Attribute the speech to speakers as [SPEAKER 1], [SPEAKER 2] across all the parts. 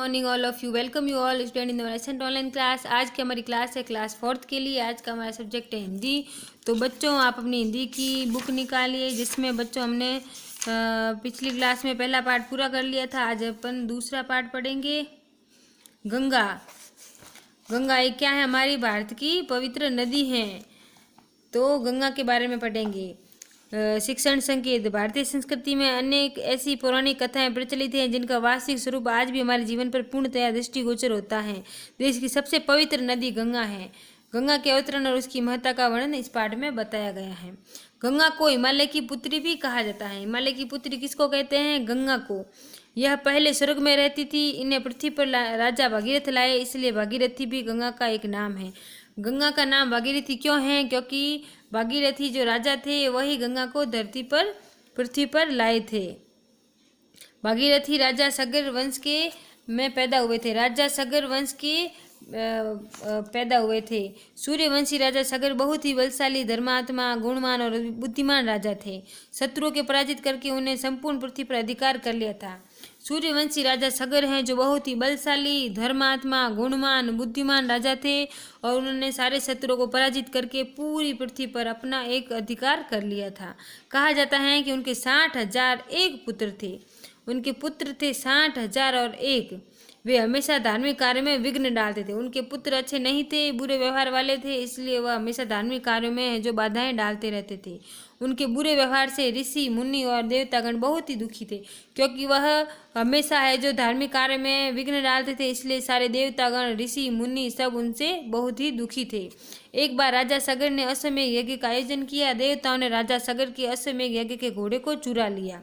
[SPEAKER 1] Morning all of you. Welcome you all student in the lesson online class. आज की हमारी class है class 4th के लिए। आज का हमारा सब्जेक्ट है हिंदी। तो बच्चों आप अपनी हिंदी की बुक निकालिए, जिसमें बच्चों हमने पिछली क्लास में पहला पार्ट पूरा कर लिया था। आज अपन दूसरा पार्ट पढ़ेंगे। गंगा। गंगा एक क्या है? हमारी भारत की पवित्र नदी है। तो गंगा के बारे में पढ़ेंगे। शिक्षण संकेत। भारतीय संस्कृति में अनेक ऐसी पौराणिक कथाएं प्रचलित हैं जिनका वास्तविक स्वरूप आज भी हमारे जीवन पर पूर्णतया दृष्टिगोचर होता है। देश की सबसे पवित्र नदी गंगा है। गंगा के अवतरण और उसकी महत्ता का वर्णन इस पाठ में बताया गया है। गंगा को हिमालय की पुत्री भी कहा जाता है। हिमालय की पुत्री किसको कहते हैं? गंगा को। यह पहले स्वर्ग में रहती थी। इन्हें पृथ्वी पर राजा भागीरथ लाए, इसलिए भागीरथी भी गंगा का एक नाम है। गंगा का नाम भागीरथी क्यों है? क्योंकि भागीरथी जो राजा थे वही गंगा को पृथ्वी पर लाए थे। भागीरथी राजा सगर वंश के में पैदा हुए थे। राजा सगर वंश के पैदा हुए थे। सूर्यवंशी राजा सगर बहुत ही बलशाली, धर्मात्मा, गुणवान और बुद्धिमान राजा थे। शत्रुओं के पराजित करके उन्हें संपूर्ण पृथ्वी पर अधिकार कर लिया था। सूर्यवंशी राजा सगर हैं जो बहुत ही बलशाली, धर्मात्मा, गुणवान, बुद्धिमान राजा थे और उन्होंने सारे शत्रुओं को पराजित करके पूरी पृथ्वी पर अपना एक अधिकार कर लिया था। कहा जाता है कि उनके 60,001 पुत्र थे। उनके पुत्र थे 60,001। वे हमेशा धार्मिक कार्य में विघ्न डालते थे। उनके पुत्र अच्छे नहीं थे, बुरे व्यवहार वाले थे, इसलिए वह हमेशा धार्मिक कार्यों में जो बाधाएं डालते रहते थे। उनके बुरे व्यवहार से ऋषि, मुनि और देवतागण बहुत ही दुखी थे, क्योंकि वह हमेशा है जो धार्मिक कार्य में विघ्न डालते थे, इसलिए सारे देवतागण, ऋषि, मुनि सब उनसे बहुत ही दुखी थे। एक बार राजा सगर ने अश्वमेध यज्ञ का आयोजन किया। देवताओं ने राजा सगर के अश्वमेध यज्ञ के घोड़े को चुरा लिया।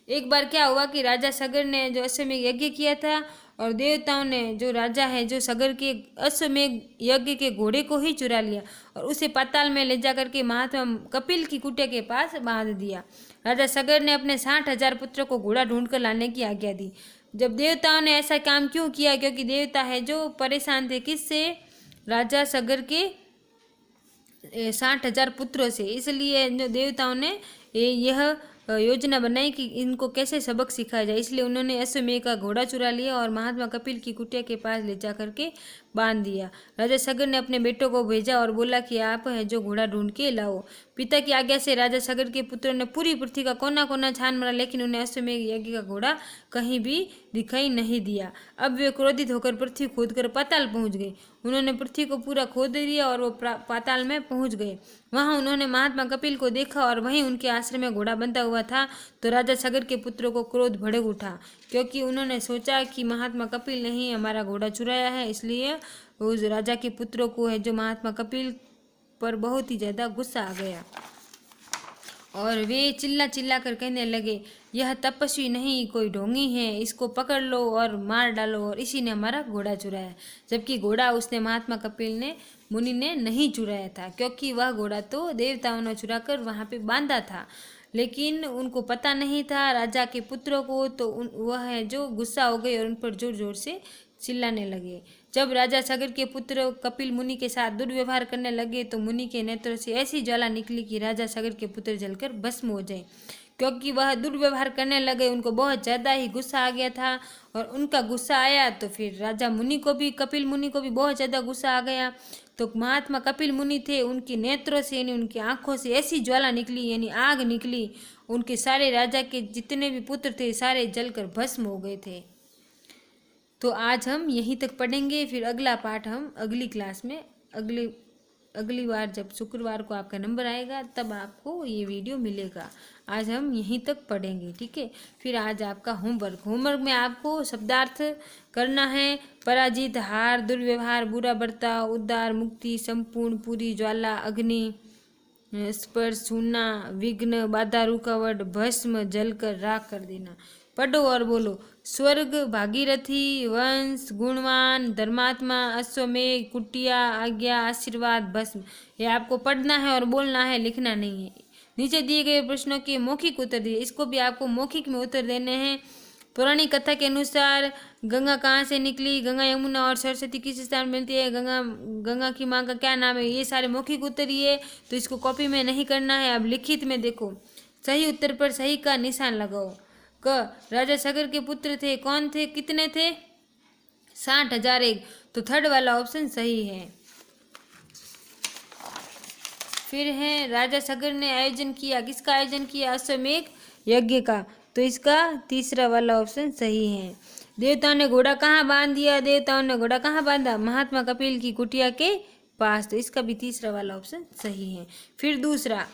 [SPEAKER 1] एक बार क्या हुआ कि राजा सगर ने जो अश्वमेध यज्ञ किया था और देवताओं ने जो राजा है जो सगर के अश्वमेध यज्ञ के घोड़े को ही चुरा लिया और उसे पाताल में ले जाकर के महात्मा कपिल की कुटिया के पास बांध दिया। राजा सगर ने अपने 60,000 पुत्रों को घोड़ा ढूंढकर लाने की आज्ञा दी। जब देवताओं ने ऐसा काम क्यों किया? क्योंकि देवता है जो परेशान थे किससे? राजा सगर के 60,000 पुत्रों से। इसलिए जो देवताओं ने यह योजना बनाई कि इनको कैसे सबक सिखाया जाए, इसलिए उन्होंने अश्वमेध का घोड़ा चुरा लिया और महात्मा कपिल की कुटिया के पास ले जा करके बांध दिया। राजा सगर ने अपने बेटों को भेजा और बोला कि आप है जो घोड़ा ढूंढ के लाओ। पिता की आज्ञा से राजा सगर के पुत्रों ने पूरी पृथ्वी का कोना कोना छान मारा, लेकिन उन्हें अश्वमेध यज्ञ का घोड़ा कहीं भी दिखाई नहीं दिया। अब वे क्रोधित होकर पृथ्वी खोदकर पाताल पहुंच गए। उन्होंने पृथ्वी को पूरा खोद दिया और वो पाताल में पहुंच गए। वहां उन्होंने महात्मा कपिल को देखा और वहीं उनके आश्रम में घोड़ा बंधा हुआ था। तो राजा सगर के पुत्रों को क्रोध भड़क उठा, क्योंकि उन्होंने सोचा कि महात्मा कपिल ने ही हमारा घोड़ा चुराया है। इसलिए उस राजा के पुत्रों को है जो महात्मा कपिल पर बहुत ही ज़्यादा गुस्सा आ गया और वे चिल्ला चिल्ला कर कहने लगे, यह तपस्वी नहीं कोई ढोंगी है, इसको पकड़ लो और मार डालो, और इसी ने हमारा घोड़ा चुराया। जबकि घोड़ा उसने महात्मा कपिल ने मुनि ने नहीं चुराया था, क्योंकि वह घोड़ा तो देवताओं ने चुरा कर वहाँ पे बांधा था, लेकिन उनको पता नहीं था राजा के पुत्रों को। तो वह है जो गुस्सा हो गए और उन पर जोर जोर से चिल्लाने लगे। जब राजा सगर के पुत्र कपिल मुनि के साथ दुर्व्यवहार करने लगे तो मुनि के नेत्रों से ऐसी ज्वाला निकली कि राजा सगर के पुत्र जलकर भस्म हो जाए। क्योंकि वह दुर्व्यवहार करने लगे, उनको बहुत ज़्यादा ही गुस्सा आ गया था और उनका गुस्सा आया तो फिर राजा मुनि को भी, कपिल मुनि को भी बहुत ज़्यादा गुस्सा आ गया। तो महात्मा कपिल मुनि थे, उनके नेत्रों से यानी उनकी आंखों से ऐसी ज्वाला निकली यानी आग निकली, उनके सारे राजा के जितने भी पुत्र थे सारे जलकर भस्म हो गए थे। तो आज हम यहीं तक पढ़ेंगे, फिर अगला पाठ हम अगली क्लास में अगली बार जब शुक्रवार को आपका नंबर आएगा तब आपको ये वीडियो मिलेगा। आज हम यहीं तक पढ़ेंगे, ठीक है। फिर आज आपका होमवर्क में आपको शब्दार्थ करना है। पराजित, हार, दुर्व्यवहार, बुरा बर्ताव, उद्धार, मुक्ति, संपूर्ण, पूरी, ज्वाला, अग्नि, स्पर्श, छूना, विघ्न, बाधा, रुकावट, भस्म, जलकर राख कर देना। पढ़ो और बोलो। स्वर्ग, भागीरथी, वंश, गुणवान, धर्मात्मा, अश्वमेध, कुटिया, आज्ञा, आशीर्वाद, भस्म। ये आपको पढ़ना है और बोलना है, लिखना नहीं है। नीचे दिए गए प्रश्नों के मौखिक उत्तर दिए, इसको भी आपको मौखिक में उत्तर देने हैं। पौराणिक कथा के अनुसार गंगा कहाँ से निकली? गंगा, यमुना और सरस्वती किस स्थान में मिलती है? गंगा की माँ का क्या नाम है? ये सारे मौखिक उत्तर ही है, तो इसको कॉपी में नहीं करना है। अब लिखित में देखो, सही उत्तर पर सही का निशान लगाओ। क, राजा सगर के पुत्र थे, कौन थे, कितने थे? 60,001, तो थर्ड वाला ऑप्शन सही है। फिर है राजा सगर ने आयोजन किया, किसका आयोजन किया? अश्वमेध यज्ञ का, तो इसका तीसरा वाला ऑप्शन सही है। देवताओं ने घोड़ा कहाँ बांध दिया? देवताओं ने घोड़ा कहाँ बांधा? महात्मा कपिल की कुटिया के पास, तो इसका भी तीसरा वाला ऑप्शन सही है। फिर दूसरा,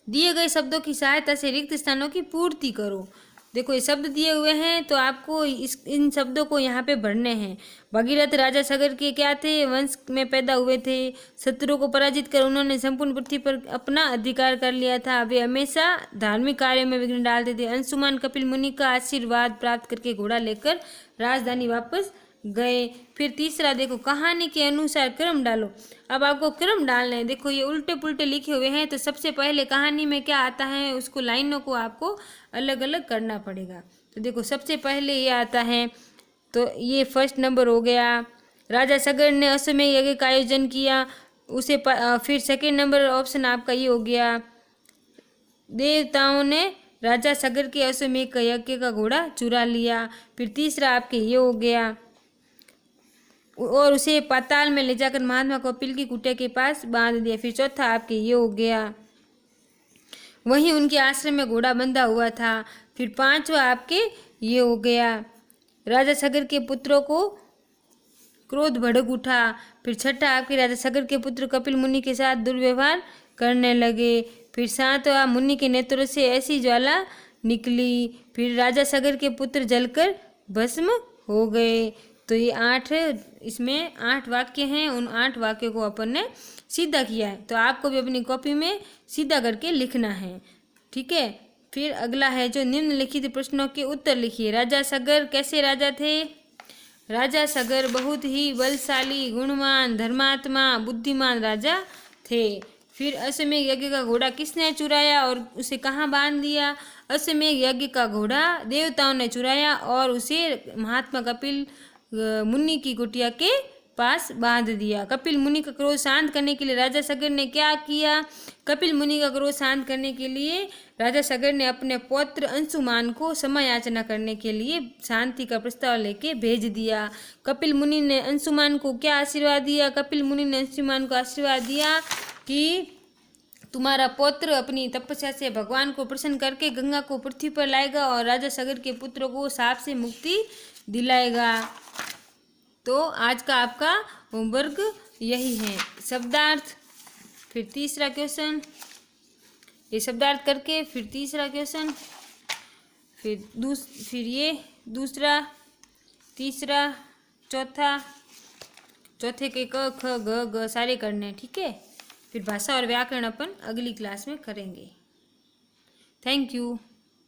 [SPEAKER 1] दिए गए शब्दों की सहायता से रिक्त स्थानों की पूर्ति करो। देखो ये शब्द दिए हुए हैं तो आपको इन शब्दों को यहाँ पे भरने हैं। भगीरथ राजा सगर के क्या थे? वंश में पैदा हुए थे। शत्रु को पराजित कर उन्होंने संपूर्ण पृथ्वी पर अपना अधिकार कर लिया था। वे हमेशा धार्मिक कार्यों में विघ्न डालते थे। अंशुमान कपिल मुनि का आशीर्वाद प्राप्त करके घोड़ा लेकर राजधानी वापस गए। फिर तीसरा देखो, कहानी के अनुसार क्रम डालो। अब आपको क्रम डालना है। देखो ये उल्टे पुल्टे लिखे हुए हैं, तो सबसे पहले कहानी में क्या आता है उसको लाइनों को आपको अलग अलग करना पड़ेगा। तो देखो सबसे पहले ये आता है, तो ये फर्स्ट नंबर हो गया। राजा सगर ने अश्वमेध यज्ञ का आयोजन किया, उसे फिर सेकेंड नंबर ऑप्शन आपका ये हो गया, देवताओं ने राजा सगर के अश्वमेध यज्ञ का घोड़ा चुरा लिया। फिर तीसरा आपके ये हो गया, और उसे पाताल में ले जाकर महात्मा कपिल की कुटिया के पास बांध दिया। फिर चौथा आपके ये हो गया, वहीं उनके आश्रम में घोड़ा बंधा हुआ था। फिर पांचवा आपके ये हो गया, राजा सगर के पुत्रों को क्रोध भड़क उठा। फिर छठा आपके, राजा सगर के पुत्र कपिल मुनि के साथ दुर्व्यवहार करने लगे। फिर सातवां, मुनि के नेत्रों से ऐसी ज्वाला निकली। फिर राजा सगर के पुत्र जलकर भस्म हो गए। तो ये 8, इसमें 8 वाक्य हैं। उन 8 वाक्यों को अपन ने सीधा किया है, तो आपको भी अपनी कॉपी में सीधा करके लिखना है, ठीक है। फिर अगला है जो निम्नलिखित प्रश्नों के उत्तर लिखिए। राजा सगर कैसे राजा थे? राजा सगर बहुत ही बलशाली, गुणवान, धर्मात्मा, बुद्धिमान राजा थे। फिर अश्वमेध यज्ञ का घोड़ा किसने चुराया और उसे कहाँ बांध दिया? अश्वमेध यज्ञ का घोड़ा देवताओं ने चुराया और उसे महात्मा कपिल मुनि की कुटिया के पास बांध दिया। कपिल मुनि का क्रोध शांत करने के लिए राजा सगर ने क्या किया? कपिल मुनि का क्रोध शांत करने के लिए राजा सगर ने अपने पौत्र अंशुमान को क्षमा याचना करने के लिए शांति का प्रस्ताव लेके भेज दिया। कपिल मुनि ने अंशुमान को क्या आशीर्वाद दिया? कपिल मुनि ने अंशुमान को आशीर्वाद दिया कि तुम्हारा पौत्र अपनी तपस्या से भगवान को प्रसन्न करके गंगा को पृथ्वी पर लाएगा और राजा सगर के पुत्रों को शाप से मुक्ति दिलाएगा। तो आज का आपका होमवर्क यही है, शब्दार्थ। फिर तीसरा क्वेश्चन, ये शब्दार्थ करके फिर तीसरा क्वेश्चन, फिर ये दूसरा, तीसरा, चौथे के क ख ग ग सारे करने, ठीक है। फिर भाषा और व्याकरण अपन अगली क्लास में करेंगे। Thank you.